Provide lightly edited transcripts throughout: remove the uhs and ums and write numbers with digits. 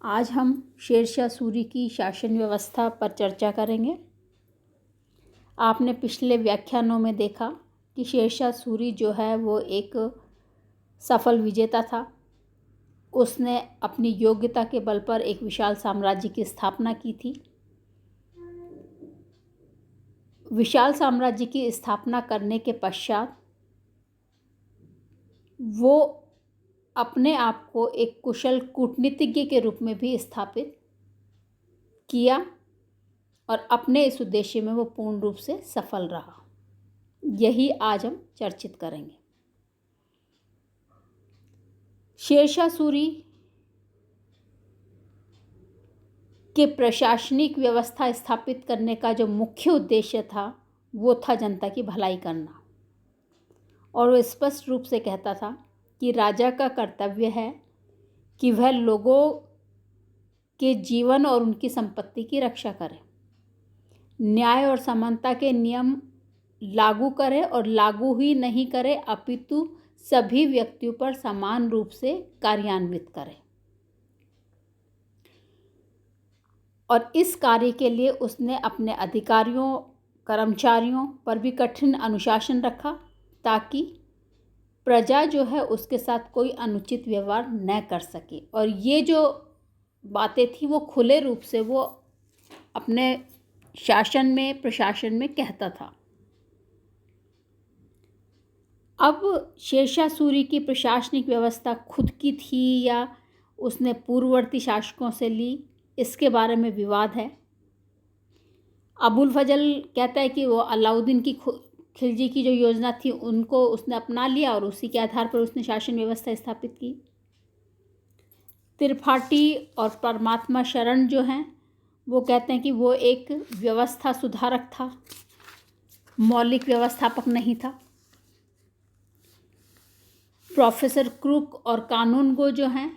आज हम शेरशाह सूरी की शासन व्यवस्था पर चर्चा करेंगे। आपने पिछले व्याख्यानों में देखा कि शेरशाह सूरी जो है वो एक सफल विजेता था। उसने अपनी योग्यता के बल पर एक विशाल साम्राज्य की स्थापना की थी। विशाल साम्राज्य की स्थापना करने के पश्चात वो अपने आप को एक कुशल कूटनीतिज्ञ के रूप में भी स्थापित किया और अपने इस उद्देश्य में वो पूर्ण रूप से सफल रहा। यही आज हम चर्चित करेंगे। शेरशाह सूरी के प्रशासनिक व्यवस्था स्थापित करने का जो मुख्य उद्देश्य था वो था जनता की भलाई करना, और वो स्पष्ट रूप से कहता था कि राजा का कर्तव्य है कि वह लोगों के जीवन और उनकी संपत्ति की रक्षा करे, न्याय और समानता के नियम लागू करे और लागू ही नहीं करे अपितु सभी व्यक्तियों पर समान रूप से कार्यान्वित करे। और इस कार्य के लिए उसने अपने अधिकारियों कर्मचारियों पर भी कठिन अनुशासन रखा ताकि प्रजा जो है उसके साथ कोई अनुचित व्यवहार न कर सके। और ये जो बातें थी वो खुले रूप से वो अपने शासन में प्रशासन में कहता था। अब शेरशाह सूरी की प्रशासनिक व्यवस्था खुद की थी या उसने पूर्ववर्ती शासकों से ली, इसके बारे में विवाद है। अबुल फजल कहता है कि वो अलाउद्दीन की खिलजी की जो योजना थी उनको उसने अपना लिया और उसी के आधार पर उसने शासन व्यवस्था स्थापित की। त्रिपाठी और परमात्मा शरण जो हैं वो कहते हैं कि वो एक व्यवस्था सुधारक था, मौलिक व्यवस्थापक नहीं था। प्रोफेसर क्रूक और कानूनगो जो हैं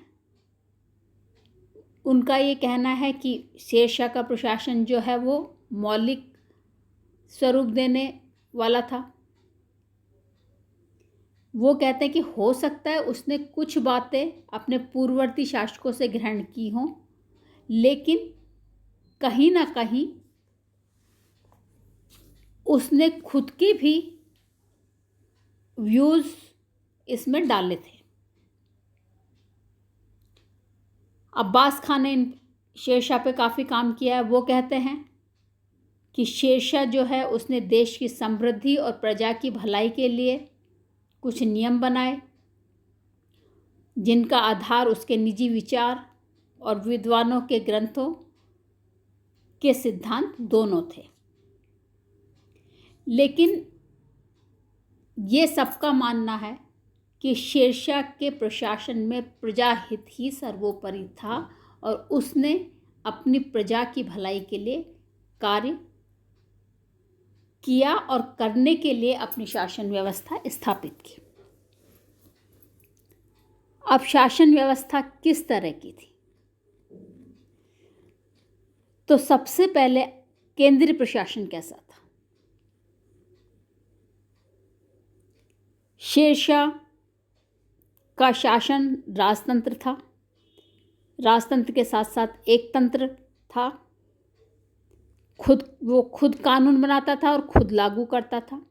उनका ये कहना है कि शेरशाह का प्रशासन जो है वो मौलिक स्वरूप देने वाला था। वो कहते हैं कि हो सकता है उसने कुछ बातें अपने पूर्ववर्ती शासकों से ग्रहण की हों, लेकिन कहीं ना कहीं उसने खुद के भी व्यूज़ इसमें डाले थे। अब्बास खान ने शेरशाह पे काफ़ी काम किया है। वो कहते हैं कि शेरशाह जो है उसने देश की समृद्धि और प्रजा की भलाई के लिए कुछ नियम बनाए जिनका आधार उसके निजी विचार और विद्वानों के ग्रंथों के सिद्धांत दोनों थे। लेकिन ये सबका मानना है कि शेरशाह के प्रशासन में प्रजा हित ही सर्वोपरि था और उसने अपनी प्रजा की भलाई के लिए कार्य किया और करने के लिए अपनी शासन व्यवस्था स्थापित की। अब शासन व्यवस्था किस तरह की थी? तो सबसे पहले केंद्रीय प्रशासन कैसा था? शेरशाह का शासन राजतंत्र था। राजतंत्र के साथ साथ एक तंत्र था। वो खुद कानून बनाता था और खुद लागू करता था।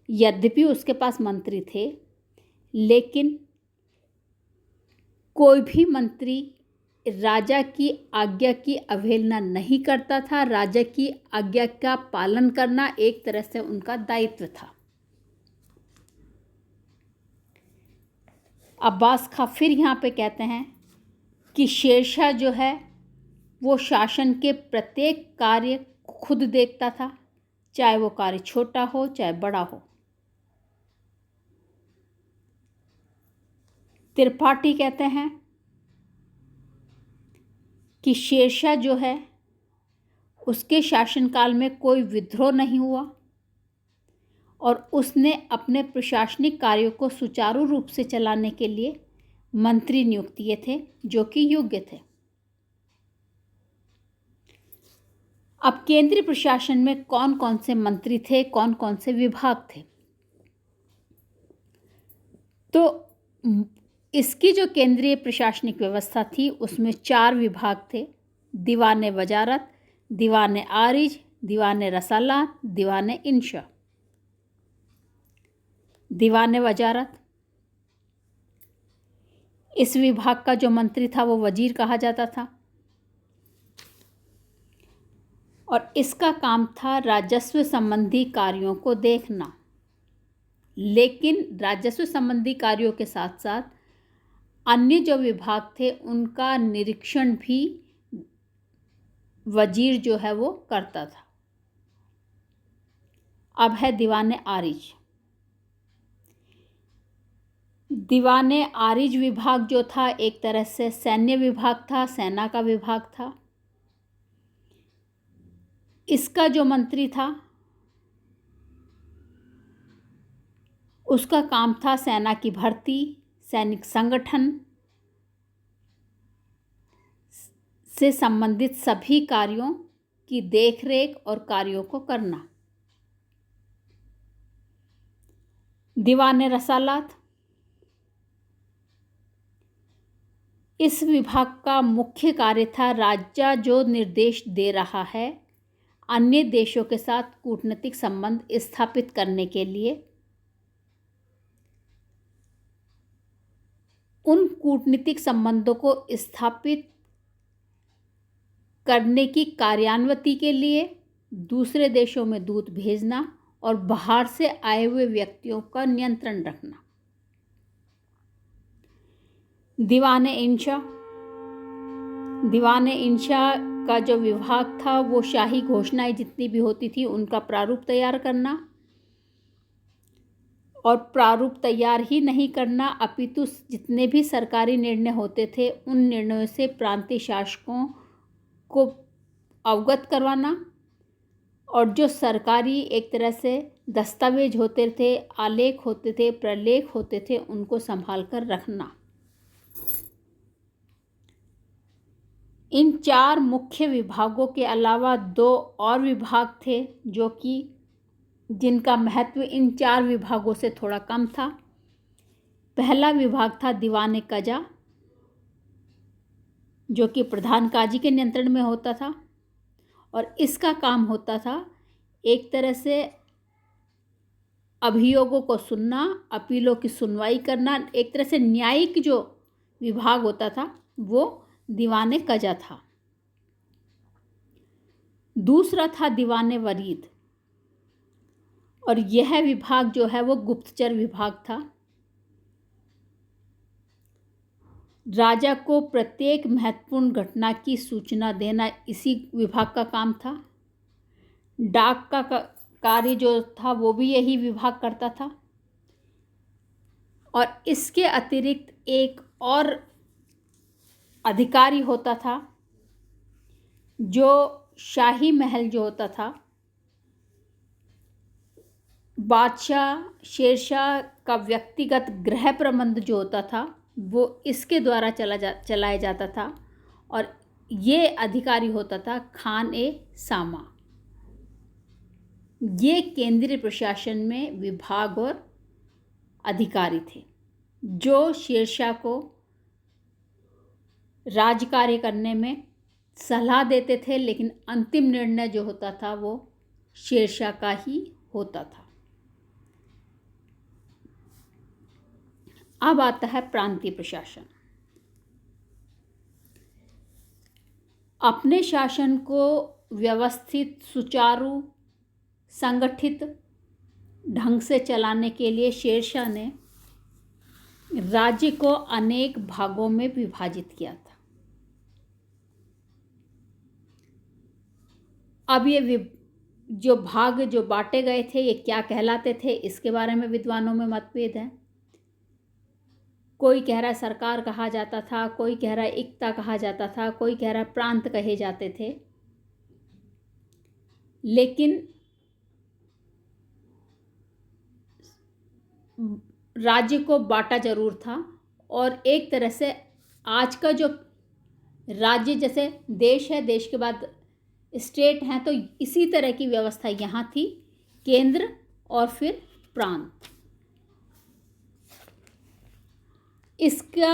यद्यपि उसके पास मंत्री थे, लेकिन कोई भी मंत्री राजा की आज्ञा की अवहेलना नहीं करता था। राजा की आज्ञा का पालन करना एक तरह से उनका दायित्व था। अब्बास खां फिर यहाँ पे कहते हैं कि शेरशाह जो है वो शासन के प्रत्येक कार्य खुद देखता था, चाहे वो कार्य छोटा हो चाहे बड़ा हो। त्रिपाठी कहते हैं कि शेरशाह जो है उसके शासनकाल में कोई विद्रोह नहीं हुआ और उसने अपने प्रशासनिक कार्यों को सुचारू रूप से चलाने के लिए मंत्री नियुक्त किए थे जो कि योग्य थे। अब केंद्रीय प्रशासन में कौन कौन से मंत्री थे, कौन कौन से विभाग थे? तो इसकी जो केंद्रीय प्रशासनिक व्यवस्था थी उसमें 4 विभाग थे: दीवान वजारत, दीवान आरिज, दीवान रसालात, दीवान इंशा। दीवान वजारत, इस विभाग का जो मंत्री था वो वजीर कहा जाता था और इसका काम था राजस्व संबंधी कार्यों को देखना। लेकिन राजस्व संबंधी कार्यों के साथ साथ अन्य जो विभाग थे उनका निरीक्षण भी वजीर जो है वो करता था। अब है दीवान आरिज। दीवान आरिज विभाग जो था एक तरह से सैन्य विभाग था, सेना का विभाग था। इसका जो मंत्री था उसका काम था सेना की भर्ती, सैनिक संगठन से संबंधित सभी कार्यों की देखरेख और कार्यों को करना। दीवान रसालात, इस विभाग का मुख्य कार्य था राजा जो निर्देश दे रहा है अन्य देशों के साथ कूटनीतिक संबंध स्थापित करने के लिए उन कूटनीतिक संबंधों को स्थापित करने की कार्यान्वयन के लिए दूसरे देशों में दूत भेजना और बाहर से आए हुए व्यक्तियों का नियंत्रण रखना। दीवान इंशा, दीवान इंशा का जो विभाग था वो शाही घोषणाएं जितनी भी होती थी उनका प्रारूप तैयार करना और प्रारूप तैयार ही नहीं करना अपितु जितने भी सरकारी निर्णय होते थे उन निर्णयों से प्रांतीय शासकों को अवगत करवाना और जो सरकारी एक तरह से दस्तावेज होते थे, आलेख होते थे, प्रलेख होते थे, उनको संभाल कर रखना। इन 4 मुख्य विभागों के अलावा 2 और विभाग थे जो कि जिनका महत्व इन 4 विभागों से थोड़ा कम था। पहला विभाग था दीवान कजा जो कि प्रधान काजी के नियंत्रण में होता था और इसका काम होता था एक तरह से अभियोगों को सुनना, अपीलों की सुनवाई करना। एक तरह से न्यायिक जो विभाग होता था वो दीवान कजा था। दूसरा था दीवान वरीद और यह विभाग जो है वो गुप्तचर विभाग था। राजा को प्रत्येक महत्वपूर्ण घटना की सूचना देना इसी विभाग का काम था। डाक का कार्य जो था वो भी यही विभाग करता था और इसके अतिरिक्त एक और अधिकारी होता था जो शाही महल जो होता था, बादशाह शेरशाह का व्यक्तिगत गृह प्रबंध जो होता था वो इसके द्वारा चलाया जाता था और ये अधिकारी होता था खान ए सामा। ये केंद्रीय प्रशासन में विभाग और अधिकारी थे जो शेरशाह को राजकार्य करने में सलाह देते थे, लेकिन अंतिम निर्णय जो होता था वो शेरशाह का ही होता था। अब आता है प्रांतीय प्रशासन। अपने शासन को व्यवस्थित, सुचारू, संगठित ढंग से चलाने के लिए शेरशाह ने राज्य को अनेक भागों में विभाजित किया था। अब ये जो भाग जो बांटे गए थे ये क्या कहलाते थे इसके बारे में विद्वानों में मतभेद है। कोई कह रहा है सरकार कहा जाता था, कोई कह रहा है इक्ता कहा जाता था, कोई कह रहा है प्रांत कहे जाते थे। लेकिन राज्य को बांटा जरूर था और एक तरह से आज का जो राज्य जैसे देश है, देश के बाद स्टेट हैं, तो इसी तरह की व्यवस्था यहाँ थी, केंद्र और फिर प्रांत। इसका